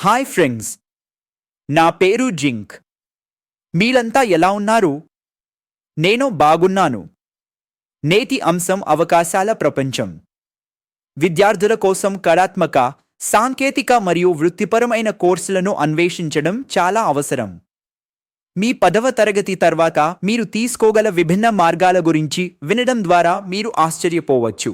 Hi friends, నా పేరు zinc. మీరంతా ఎలా ఉన్నారు? నేను బాగున్నాను. నేటి అంశం అవకాశాల ప్రపంచం. విద్యార్థుల కోసం కళాత్మక, సాంకేతిక మరియు వృత్తిపరమైన కోర్సులను అన్వేషించడం చాలా అవసరం. మీ 10వ తరగతి తర్వాత మీరు తీసుకోగల విభిన్న మార్గాల గురించి వినడం ద్వారా మీరు ఆశ్చర్యపోవచ్చు.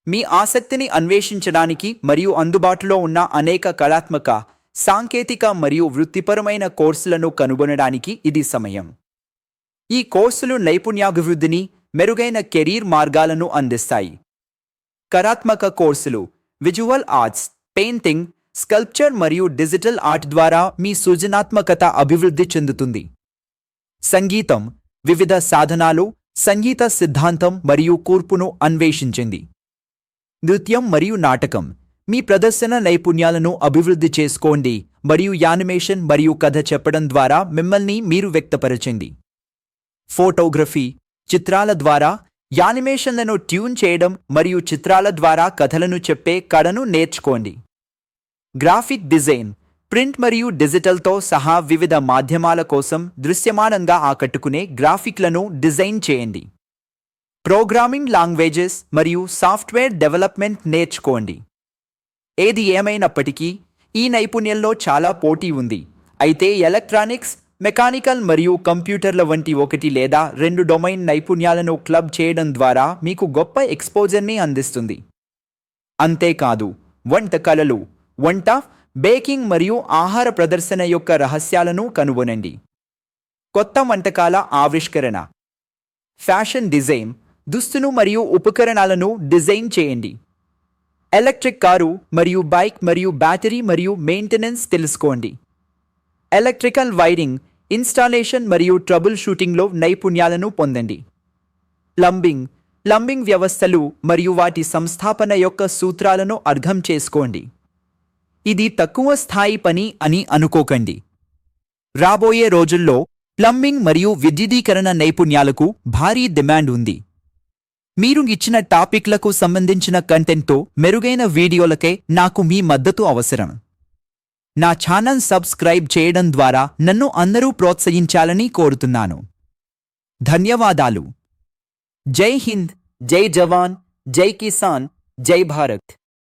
మీ ఆసక్తిని అన్వేషించడానికి మరియు అందుబాటులో ఉన్న అనేక కళాత్మక, సాంకేతిక మరియు వృత్తిపరమైన కోర్సులను కనుగొనడానికి ఇది సమయం. ఈ కోర్సులు నైపుణ్యాభివృద్ధిని, మెరుగైన కెరీర్ మార్గాలను అందిస్తాయి. కళాత్మక కోర్సులు విజువల్ ఆర్ట్స్, పెయింటింగ్, స్కల్ప్చర్ మరియు డిజిటల్ ఆర్ట్ ద్వారా మీ సృజనాత్మకత అభివృద్ధి చెందుతుంది. సంగీతం వివిధ సాధనాలు, సంగీత సిద్ధాంతం మరియు కూర్పును అన్వేషించింది. నృత్యం మరియు నాటకం మీ ప్రదర్శన నైపుణ్యాలను అభివృద్ధి చేసుకోండి మరియు యానిమేషన్ మరియు కథ చెప్పడం ద్వారా మిమ్మల్ని మీరు వ్యక్తపరచండి. ఫోటోగ్రఫీ చిత్రాల ద్వారా యానిమేషన్లను ట్యూన్ చేయడం మరియు చిత్రాల ద్వారా కథలను చెప్పే కళను నేర్చుకోండి. గ్రాఫిక్ డిజైన్ ప్రింట్ మరియు డిజిటల్తో సహా వివిధ మాధ్యమాల కోసం దృశ్యమానంగా ఆకట్టుకునే గ్రాఫిక్లను డిజైన్ చేయండి. ప్రోగ్రామింగ్ లాంగ్వేజెస్ మరియు సాఫ్ట్వేర్ డెవలప్మెంట్ నేర్చుకోండి. ఏది ఏమైనప్పటికీ ఈ నైపుణ్యంలో చాలా పోటీ ఉంది. అయితే ఎలక్ట్రానిక్స్, మెకానికల్ మరియు కంప్యూటర్ల వంటి 1 లేదా 2 డొమైన్ నైపుణ్యాలను క్లబ్ చేయడం ద్వారా మీకు గొప్ప ఎక్స్పోజర్ని అందిస్తుంది. అంతేకాదు, వంటకళలు, వంట, బేకింగ్ మరియు ఆహార ప్రదర్శన యొక్క రహస్యాలను కనుగొనండి. కొత్త వంటకాల ఆవిష్కరణ, ఫ్యాషన్ డిజైన్, దుస్తులు మరియు ఉపకరణాలను డిజైన్ చేయండి. ఎలక్ట్రిక్ కారు మరియు బైక్ మరియు బ్యాటరీ మరియు మెయింటెనెన్స్ తెలుసుకోండి. ఎలక్ట్రికల్ వైరింగ్, ఇన్స్టాలేషన్ మరియు ట్రబుల్ షూటింగ్లో నైపుణ్యాలను పొందండి. ప్లంబింగ్ వ్యవస్థలు మరియు వాటి సంస్థాపన యొక్క సూత్రాలను అర్థం చేసుకోండి. ఇది తక్కువ స్థాయి పని అని అనుకోకండి. రాబోయే రోజుల్లో ప్లంబింగ్ మరియు విద్యుదీకరణ నైపుణ్యాలకు భారీ డిమాండ్ ఉంది. మీరు ఇచ్చిన టాపిక్లకు సంబంధించిన కంటెంట్తో మెరుగైన వీడియోలకే నాకు మీ మద్దతు అవసరం. నా ఛానల్ సబ్స్క్రైబ్ చేయడం ద్వారా నన్ను అందరూ ప్రోత్సహించాలని కోరుతున్నాను. ధన్యవాదాలు. జై హింద్, జై జవాన్, జై కిసాన్, జై భారత్.